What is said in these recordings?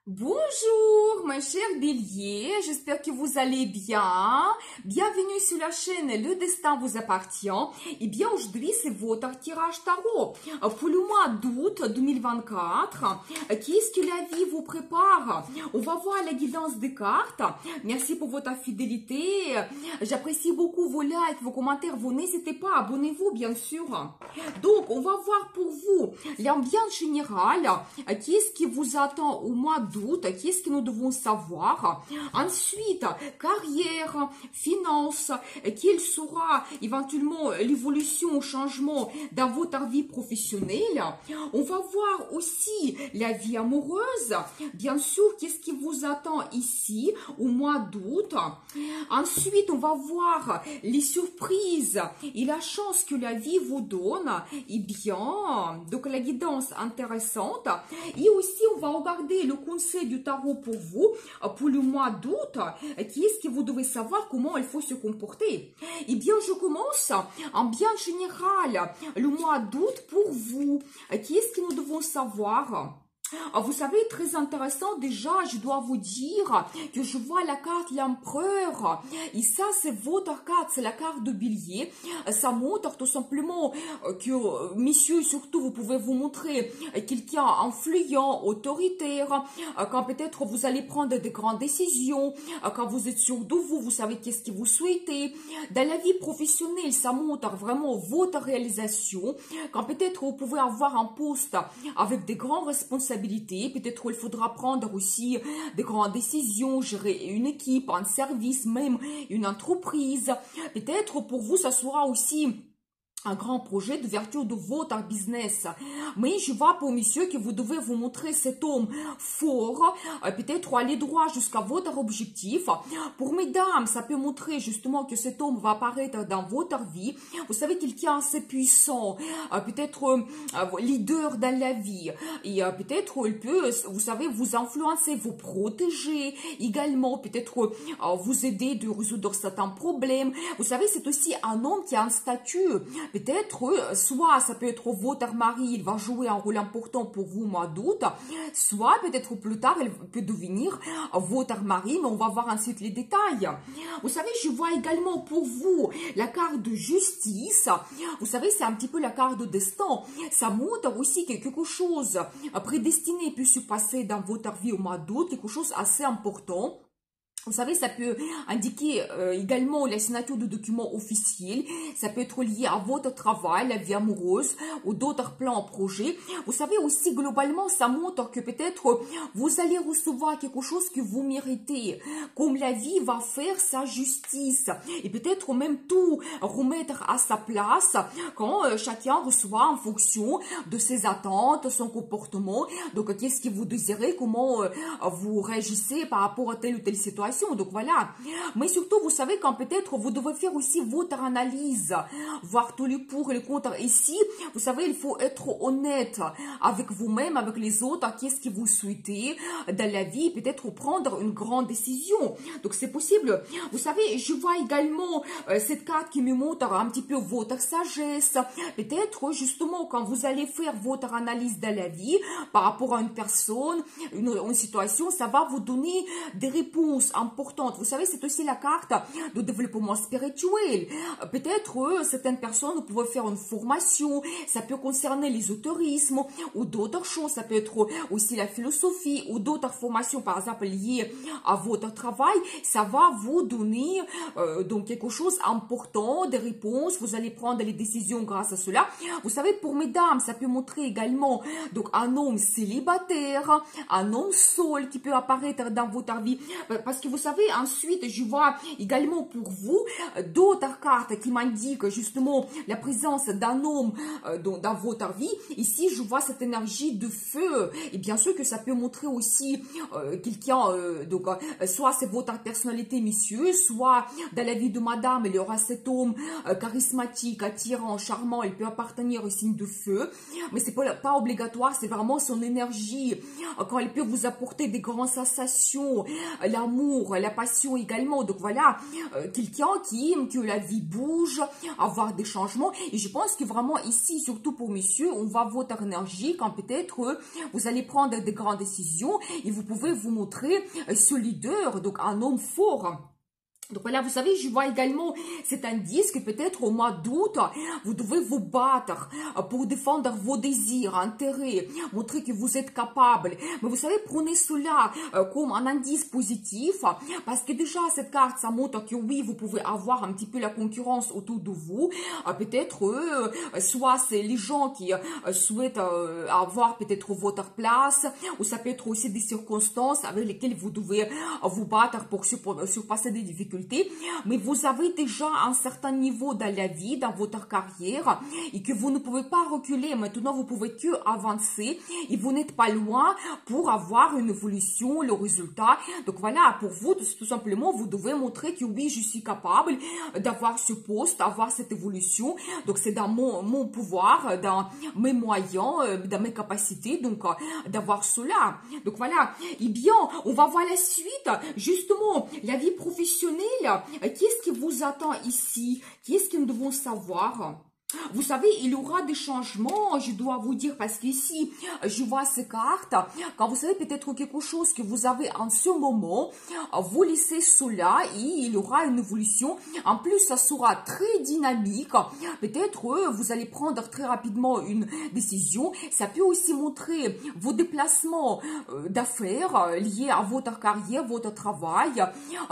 Bonjour, mes chers béliers, j'espère que vous allez bien. Bienvenue sur la chaîne Le Destin vous appartient. Et bien aujourd'hui, c'est votre tirage tarot pour le mois d'août 2024. Qu'est-ce que la vie vous prépare? On va voir la guidance des cartes. Merci pour votre fidélité. J'apprécie beaucoup vos likes, vos commentaires. Vous n'hésitez pas, abonnez-vous bien sûr. Donc, on va voir pour vous l'ambiance générale. Qu'est-ce qui vous attend au mois d'août? Qu'est-ce que nous devons savoir? Ensuite, carrière, finances, quelle sera éventuellement l'évolution ou changement dans votre vie professionnelle? On va voir aussi la vie amoureuse. Bien sûr, qu'est-ce qui vous attend ici au mois d'août? Ensuite, on va voir les surprises et la chance que la vie vous donne. Et bien, donc la guidance intéressante. Et aussi, on va regarder le conseil du tarot pour vous, pour le mois d'août. Qui est-ce que vous devez savoir comment il faut se comporter? Eh bien, je commence en bien général le mois d'août pour vous. Qui est-ce que nous devons savoir? Vous savez, très intéressant, déjà, je dois vous dire que je vois la carte l'empereur. Et ça, c'est votre carte, c'est la carte de bélier. Ça montre tout simplement que, messieurs, surtout, vous pouvez vous montrer quelqu'un influent, autoritaire, quand peut-être vous allez prendre des grandes décisions, quand vous êtes sûr de vous, vous savez qu'est-ce que vous souhaitez. Dans la vie professionnelle, ça montre vraiment votre réalisation. Quand peut-être vous pouvez avoir un poste avec des grandes responsabilités, peut-être il faudra prendre aussi des grandes décisions, gérer une équipe, un service, même une entreprise. Peut-être pour vous, ça sera aussi un grand projet d'ouverture de votre business. Mais je vois pour monsieur que vous devez vous montrer cet homme fort, peut-être aller droit jusqu'à votre objectif. Pour mesdames, ça peut montrer justement que cet homme va apparaître dans votre vie. Vous savez, quelqu'un assez puissant, peut-être leader dans la vie. Et peut-être il peut, vous savez, vous influencer, vous protéger également, peut-être vous aider de résoudre certains problèmes. Vous savez, c'est aussi un homme qui a un statut. Peut-être, soit ça peut être votre mari, il va jouer un rôle important pour vous au mois d'août, soit peut-être plus tard, il peut devenir votre mari, mais on va voir ensuite les détails. Vous savez, je vois également pour vous la carte de justice. Vous savez, c'est un petit peu la carte de destin. Ça montre aussi que quelque chose prédestiné peut se passer dans votre vie au mois d'août, quelque chose assez important. Vous savez, ça peut indiquer également la signature de documents officiels. Ça peut être lié à votre travail, la vie amoureuse ou d'autres plans, projets. Vous savez aussi, globalement, ça montre que peut-être vous allez recevoir quelque chose que vous méritez. Comme la vie va faire sa justice. Et peut-être même tout remettre à sa place quand chacun reçoit en fonction de ses attentes, son comportement. Donc, qu'est-ce que vous désirez, comment vous réagissez par rapport à telle ou telle situation. Donc voilà, mais surtout vous savez quand peut-être vous devez faire aussi votre analyse, voir tous les pour et les contre. Ici, vous savez, il faut être honnête avec vous-même, avec les autres, qu'est-ce que vous souhaitez dans la vie, peut-être prendre une grande décision. Donc c'est possible. Vous savez, je vois également cette carte qui me montre un petit peu votre sagesse. Peut-être justement quand vous allez faire votre analyse dans la vie par rapport à une personne, une situation, ça va vous donner des réponses importante. Vous savez, c'est aussi la carte de développement spirituel. Peut-être certaines personnes peuvent faire une formation, ça peut concerner l'ésotérisme ou d'autres choses, ça peut être aussi la philosophie ou d'autres formations, par exemple liées à votre travail. Ça va vous donner donc quelque chose d'important, des réponses. Vous allez prendre les décisions grâce à cela. Vous savez, pour mesdames, ça peut montrer également donc un homme célibataire, un homme seul qui peut apparaître dans votre vie, parce que vous savez, ensuite, je vois également pour vous d'autres cartes qui m'indiquent justement la présence d'un homme dans votre vie. Ici, je vois cette énergie de feu. Et bien sûr que ça peut montrer aussi quelqu'un, donc soit c'est votre personnalité, messieurs, soit dans la vie de madame, il y aura cet homme charismatique, attirant, charmant, il peut appartenir au signe de feu. Mais c'est pas obligatoire, c'est vraiment son énergie. Quand il peut vous apporter des grandes sensations, l'amour, l'amour, la passion également. Donc voilà, quelqu'un qui aime que la vie bouge, avoir des changements. Et je pense que vraiment ici, surtout pour monsieur, on voit votre énergie quand peut-être vous allez prendre des grandes décisions et vous pouvez vous montrer ce leader, donc un homme fort. Donc voilà, vous savez, je vois également cet indice que peut-être au mois d'août, vous devez vous battre pour défendre vos désirs, intérêts, montrer que vous êtes capable. Mais vous savez, prenez cela comme un indice positif, parce que déjà, cette carte, ça montre que oui, vous pouvez avoir un petit peu la concurrence autour de vous. Peut-être, soit c'est les gens qui souhaitent avoir peut-être votre place, ou ça peut être aussi des circonstances avec lesquelles vous devez vous battre pour surpasser des difficultés. Mais vous avez déjà un certain niveau dans la vie, dans votre carrière, et que vous ne pouvez pas reculer. Maintenant, vous pouvez que avancer, et vous n'êtes pas loin pour avoir une évolution, le résultat. Donc voilà, pour vous, tout simplement, vous devez montrer que oui, je suis capable d'avoir ce poste, d'avoir cette évolution. Donc c'est dans mon pouvoir, dans mes moyens, dans mes capacités, donc d'avoir cela. Donc voilà, et bien, on va voir la suite, justement, la vie professionnelle. Qu'est-ce qui vous attend ici? Qu'est-ce que nous devons savoir? Vous savez, il y aura des changements, je dois vous dire, parce qu'ici, je vois ces cartes. Quand vous savez peut-être quelque chose que vous avez en ce moment, vous laissez cela et il y aura une évolution. En plus, ça sera très dynamique. Peut-être vous allez prendre très rapidement une décision. Ça peut aussi montrer vos déplacements d'affaires liés à votre carrière, votre travail.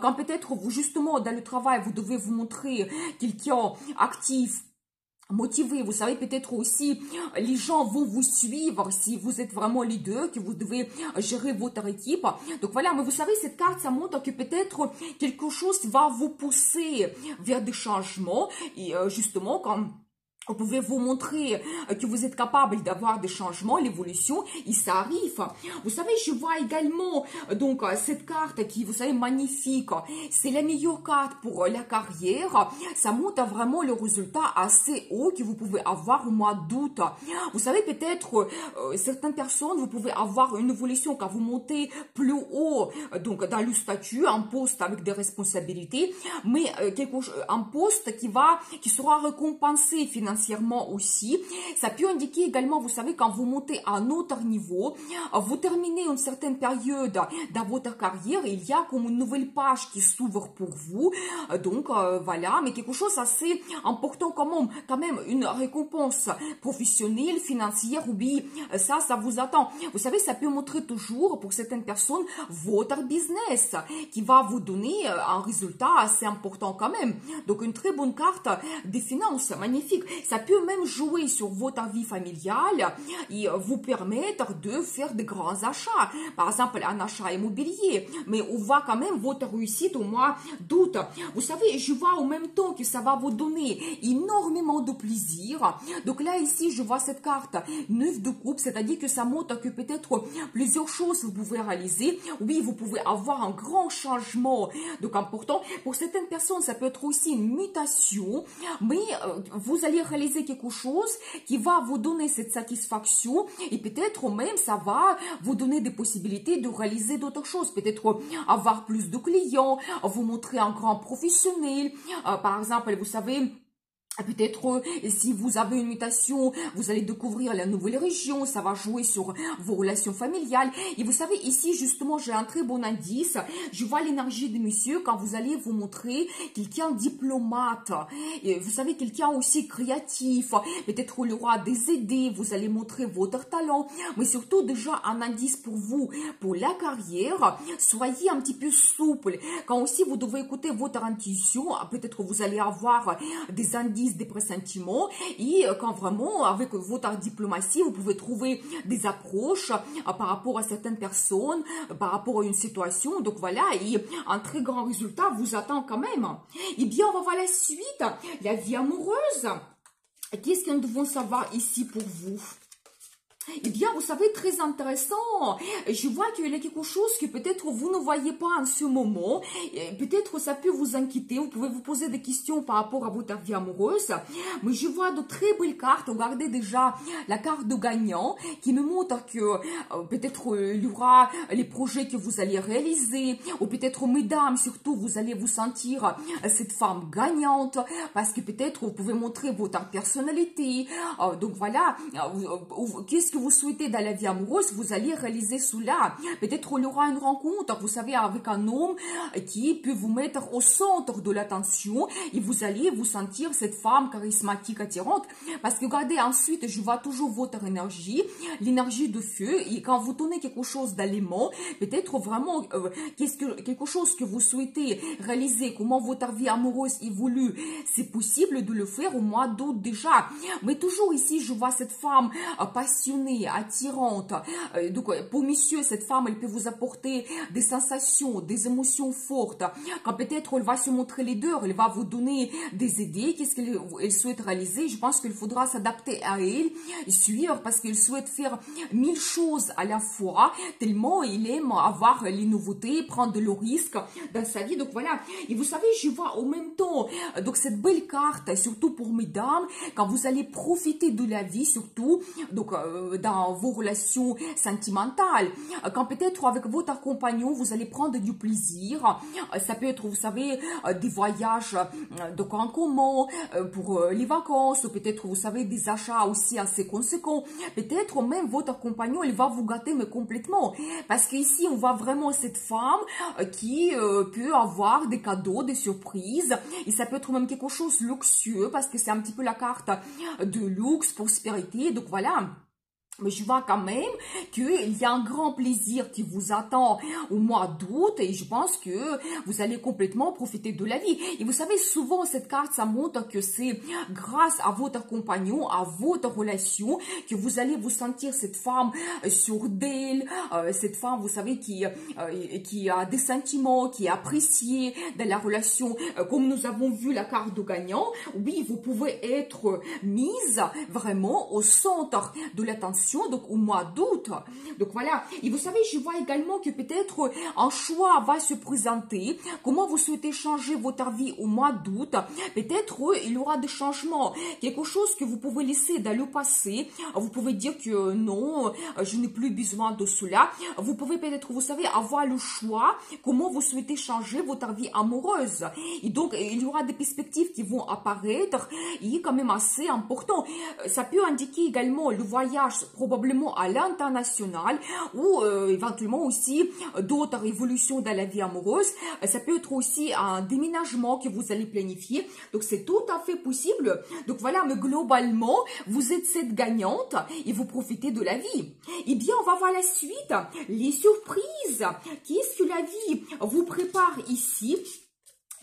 Quand peut-être vous, justement, dans le travail, vous devez vous montrer quelqu'un actif, motivé. Vous savez, peut-être aussi, les gens vont vous suivre si vous êtes vraiment leader, que vous devez gérer votre équipe. Donc voilà, mais vous savez, cette carte, ça montre que peut-être quelque chose va vous pousser vers des changements. Et justement, quand vous pouvez vous montrer que vous êtes capable d'avoir des changements, l'évolution, et ça arrive. Vous savez, je vois également donc cette carte qui, vous savez, magnifique. C'est la meilleure carte pour la carrière. Ça montre vraiment le résultat assez haut que vous pouvez avoir au mois d'août. Vous savez, peut-être certaines personnes, vous pouvez avoir une évolution quand vous montez plus haut, donc dans le statut, un poste avec des responsabilités, mais un poste qui sera récompensé financièrement aussi. Ça peut indiquer également, vous savez, quand vous montez à un autre niveau, vous terminez une certaine période dans votre carrière, il y a comme une nouvelle page qui s'ouvre pour vous. Donc voilà, mais quelque chose assez important quand même une récompense professionnelle, financière, oui, ça vous attend. Vous savez, ça peut montrer toujours pour certaines personnes votre business qui va vous donner un résultat assez important quand même. Donc une très bonne carte des finances, magnifique. Ça peut même jouer sur votre vie familiale et vous permettre de faire de grands achats. Par exemple, un achat immobilier. Mais on voit quand même votre réussite au mois d'août. Vous savez, je vois en même temps que ça va vous donner énormément de plaisir. Donc là, ici, je vois cette carte 9 de coupe, c'est-à-dire que ça montre que peut-être plusieurs choses vous pouvez réaliser. Oui, vous pouvez avoir un grand changement donc important. Pour certaines personnes, ça peut être aussi une mutation, mais vous allez réaliser quelque chose qui va vous donner cette satisfaction et peut-être même ça va vous donner des possibilités de réaliser d'autres choses, peut-être avoir plus de clients, vous montrer un grand professionnel, par exemple, vous savez, peut-être, si vous avez une mutation, vous allez découvrir la nouvelle région, ça va jouer sur vos relations familiales. Et vous savez, ici, justement, j'ai un très bon indice. Je vois l'énergie de monsieur quand vous allez vous montrer quelqu'un diplomate. Et vous savez, quelqu'un aussi créatif. Peut-être il y aura des idées, vous allez montrer votre talent. Mais surtout, déjà, un indice pour vous, pour la carrière. Soyez un petit peu souple. Quand aussi, vous devez écouter votre intuition, peut-être vous allez avoir des indices, des pressentiments, et quand vraiment avec votre diplomatie vous pouvez trouver des approches par rapport à certaines personnes, par rapport à une situation. Donc voilà, et un très grand résultat vous attend quand même. Et bien on va voir la suite, la vie amoureuse. Qu'est-ce que nous devons savoir ici pour vous? Eh bien, vous savez, très intéressant. Je vois qu'il y a quelque chose que peut-être vous ne voyez pas en ce moment. Peut-être ça peut vous inquiéter. Vous pouvez vous poser des questions par rapport à votre vie amoureuse. Mais je vois de très belles cartes. Regardez déjà la carte de gagnant qui me montre que peut-être il y aura les projets que vous allez réaliser. Ou peut-être, mesdames, surtout, vous allez vous sentir cette femme gagnante. Parce que peut-être vous pouvez montrer votre personnalité. Donc voilà, qu'est-ce que vous souhaitez dans la vie amoureuse, vous allez réaliser cela. Peut-être il y aura une rencontre, vous savez, avec un homme qui peut vous mettre au centre de l'attention et vous allez vous sentir cette femme charismatique, attirante. Parce que regardez, ensuite, je vois toujours votre énergie, l'énergie de feu. Et quand vous donnez quelque chose d'aliments, peut-être vraiment quelque chose que vous souhaitez réaliser, comment votre vie amoureuse évolue, c'est possible de le faire au mois d'août déjà. Mais toujours ici, je vois cette femme passionnée, attirante. Donc, pour monsieur, cette femme, elle peut vous apporter des sensations, des émotions fortes. Quand peut-être elle va se montrer leader, elle va vous donner des idées, qu'est-ce qu'elle souhaite réaliser. Je pense qu'il faudra s'adapter à elle, suivre, parce qu'elle souhaite faire 1000 choses à la fois, tellement il aime avoir les nouveautés, prendre le risque dans sa vie. Donc voilà, et vous savez, je vois en même temps, donc cette belle carte, surtout pour mesdames, quand vous allez profiter de la vie, surtout, donc dans vos relations sentimentales, quand peut-être avec votre compagnon vous allez prendre du plaisir, ça peut être, vous savez, des voyages donc en commun pour les vacances, ou peut-être, vous savez, des achats aussi assez conséquents. Peut-être même votre compagnon, il va vous gâter mais complètement, parce qu'ici on voit vraiment cette femme qui peut avoir des cadeaux, des surprises, et ça peut être même quelque chose de luxueux, parce que c'est un petit peu la carte de luxe, prospérité. Donc voilà. Mais je vois quand même qu'il y a un grand plaisir qui vous attend au mois d'août, et je pense que vous allez complètement profiter de la vie. Et vous savez, souvent cette carte, ça montre que c'est grâce à votre compagnon, à votre relation, que vous allez vous sentir cette femme sûre d'elle, cette femme, vous savez, qui a des sentiments, qui est appréciée dans la relation. Comme nous avons vu la carte de gagnant, oui, vous pouvez être mise vraiment au centre de l'attention, donc au mois d'août. Donc voilà. Et vous savez, je vois également que peut-être un choix va se présenter. Comment vous souhaitez changer votre vie au mois d'août? Peut-être il y aura des changements. Quelque chose que vous pouvez laisser dans le passé. Vous pouvez dire que non, je n'ai plus besoin de cela. Vous pouvez peut-être, vous savez, avoir le choix. Comment vous souhaitez changer votre vie amoureuse. Et donc, il y aura des perspectives qui vont apparaître. Il est quand même assez important. Ça peut indiquer également le voyage probablement à l'international, ou éventuellement aussi d'autres évolutions dans la vie amoureuse. Ça peut être aussi un déménagement que vous allez planifier. Donc c'est tout à fait possible. Donc voilà, mais globalement, vous êtes cette gagnante et vous profitez de la vie. Eh bien, on va voir la suite. Les surprises. Qu'est-ce que la vie vous prépare ici?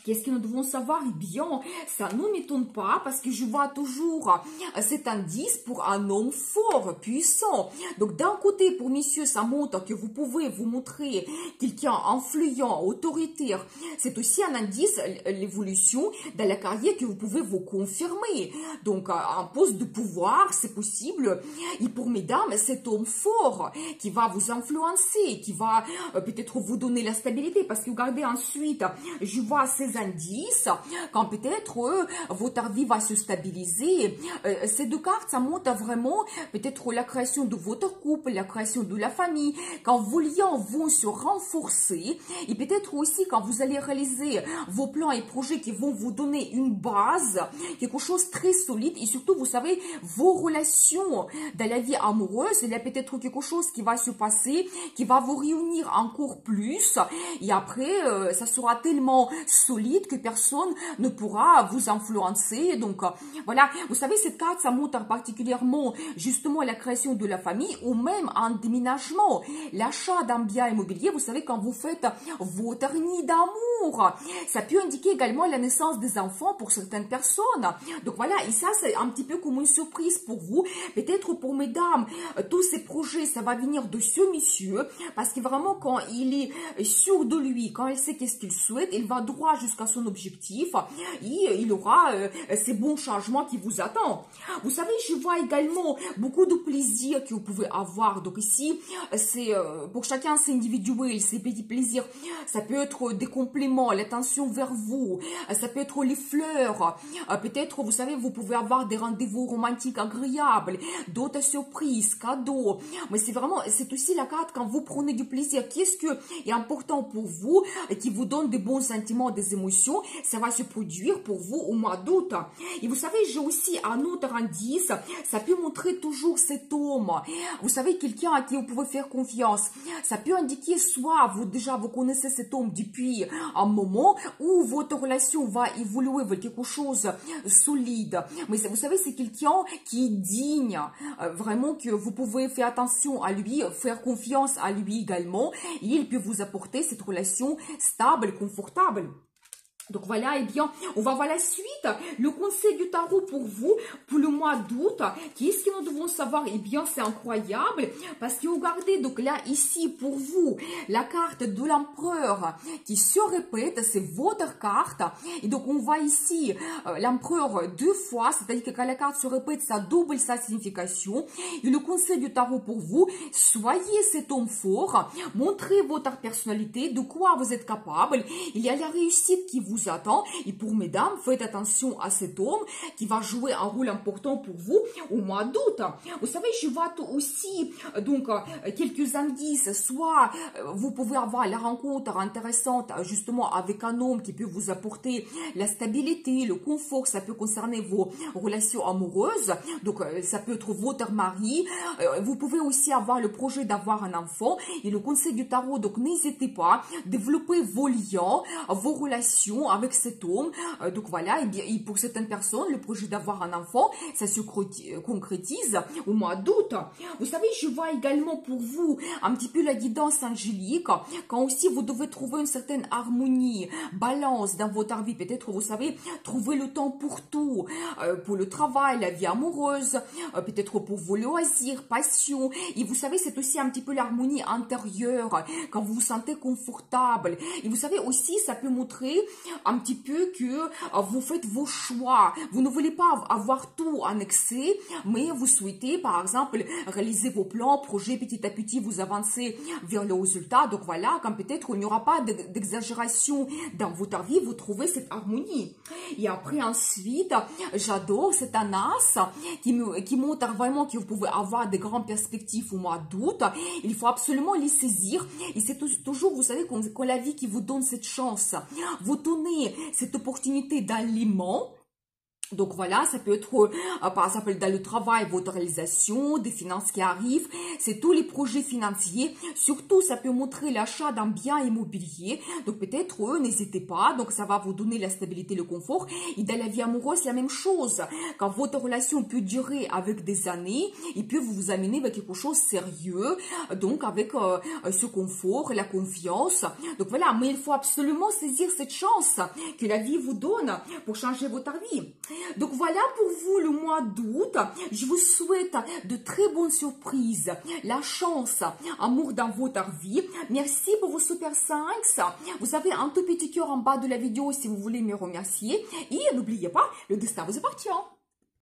Qu'est-ce que nous devons savoir? Eh bien, ça ne m'étonne pas, parce que je vois toujours cet indice pour un homme fort, puissant. Donc, d'un côté, pour messieurs, ça montre que vous pouvez vous montrer quelqu'un influent, autoritaire. C'est aussi un indice, l'évolution dans la carrière, que vous pouvez vous confirmer. Donc, un poste de pouvoir, c'est possible. Et pour mesdames, cet homme fort qui va vous influencer, qui va peut-être vous donner la stabilité. Parce que regardez ensuite, je vois ces indices, quand peut-être votre vie va se stabiliser. Ces deux cartes, ça montre vraiment peut-être la création de votre couple, la création de la famille, quand vos liens vont se renforcer, et peut-être aussi quand vous allez réaliser vos plans et projets qui vont vous donner une base, quelque chose de très solide. Et surtout, vous savez, vos relations dans la vie amoureuse, il y a peut-être quelque chose qui va se passer, qui va vous réunir encore plus, et après, ça sera tellement solide que personne ne pourra vous influencer. Donc voilà, vous savez, cette carte, ça montre particulièrement justement la création de la famille, ou même un déménagement, l'achat d'un bien immobilier. Vous savez, quand vous faites votre nid d'amour, ça peut indiquer également la naissance des enfants pour certaines personnes. Donc voilà, et ça, c'est un petit peu comme une surprise pour vous. Peut-être pour mesdames, tous ces projets, ça va venir de ce monsieur, parce que vraiment, quand il est sûr de lui, quand il sait qu'est-ce qu'il souhaite, il va droit jusqu'au jusqu'à son objectif et il aura ces bons changements qui vous attendent. Vous savez, je vois également beaucoup de plaisir que vous pouvez avoir. Donc ici, c'est pour chacun c'est individuel, ces petits plaisirs. Ça peut être des compléments, l'attention vers vous, ça peut être les fleurs. Peut-être, vous savez, vous pouvez avoir des rendez-vous romantiques agréables, d'autres surprises, cadeaux. Mais c'est vraiment, c'est aussi la carte quand vous prenez du plaisir. Qu'est-ce que est important pour vous, qui vous donne des bons sentiments, des émotions, ça va se produire pour vous au mois d'août. Et vous savez, j'ai aussi un autre indice, ça peut montrer toujours cet homme. Vous savez, quelqu'un à qui vous pouvez faire confiance. Ça peut indiquer soit vous connaissez cet homme depuis un moment, ou votre relation va évoluer vers quelque chose de solide. Mais vous savez, c'est quelqu'un qui est digne, vraiment que vous pouvez faire attention à lui, faire confiance à lui également, et il peut vous apporter cette relation stable, confortable. Donc voilà, eh bien, on va voir la suite. Le conseil du tarot pour vous, pour le mois d'août. Qu'est-ce que nous devons savoir? Eh bien, c'est incroyable. Parce que regardez, donc là, ici, pour vous, la carte de l'empereur qui se répète, c'est votre carte. Et donc, on voit ici l'empereur 2 fois. C'est-à-dire que quand la carte se répète, ça double sa signification. Et le conseil du tarot pour vous, soyez cet homme fort. Montrez votre personnalité, de quoi vous êtes capable. Il y a la réussite qui vous attend. Et pour mesdames, faites attention à cet homme qui va jouer un rôle important pour vous au mois d'août. Vous savez, je vois aussi donc quelques indices. Soit vous pouvez avoir la rencontre intéressante justement avec un homme qui peut vous apporter la stabilité, le confort. Ça peut concerner vos relations amoureuses. Donc ça peut être votre mari. Vous pouvez aussi avoir le projet d'avoir un enfant. Et le conseil du tarot, donc n'hésitez pas, développez vos liens, vos relations avec cet homme. Donc voilà, et bien pour certaines personnes, le projet d'avoir un enfant, ça se concrétise au mois d'août. Vous savez, je vois également pour vous un petit peu la guidance angélique, quand aussi vous devez trouver une certaine harmonie, balance dans votre vie. Peut-être, vous savez, trouver le temps pour tout, pour le travail, la vie amoureuse, peut-être pour vos loisirs, passions. Et vous savez, c'est aussi un petit peu l'harmonie intérieure, quand vous vous sentez confortable. Et vous savez aussi, ça peut montrer un petit peu que vous faites vos choix. Vous ne voulez pas avoir tout en excès, mais vous souhaitez, par exemple, réaliser vos plans, projets, petit à petit, vous avancez vers le résultat. Donc voilà, quand peut-être il n'y aura pas d'exagération dans votre vie, vous trouvez cette harmonie. Et après, ensuite, j'adore cet as qui montre vraiment que vous pouvez avoir des grandes perspectives au mois d'août. Il faut absolument les saisir. Et c'est toujours, vous savez, quand la vie qui vous donne cette chance, vous donnez cette opportunité d'aliment. Donc voilà, ça peut être par exemple dans le travail, votre réalisation, des finances qui arrivent, c'est tous les projets financiers. Surtout, ça peut montrer l'achat d'un bien immobilier. Donc peut-être, n'hésitez pas, donc ça va vous donner la stabilité, le confort. Et dans la vie amoureuse, c'est la même chose. Quand votre relation peut durer avec des années, il peut vous amener avec quelque chose de sérieux, donc avec ce confort, la confiance. Donc voilà, mais il faut absolument saisir cette chance que la vie vous donne pour changer votre vie. Donc voilà pour vous le mois d'août. Je vous souhaite de très bonnes surprises, la chance, amour dans votre vie. Merci pour vos super 5. Vous avez un tout petit cœur en bas de la vidéo si vous voulez me remercier. Et n'oubliez pas, le destin vous appartient.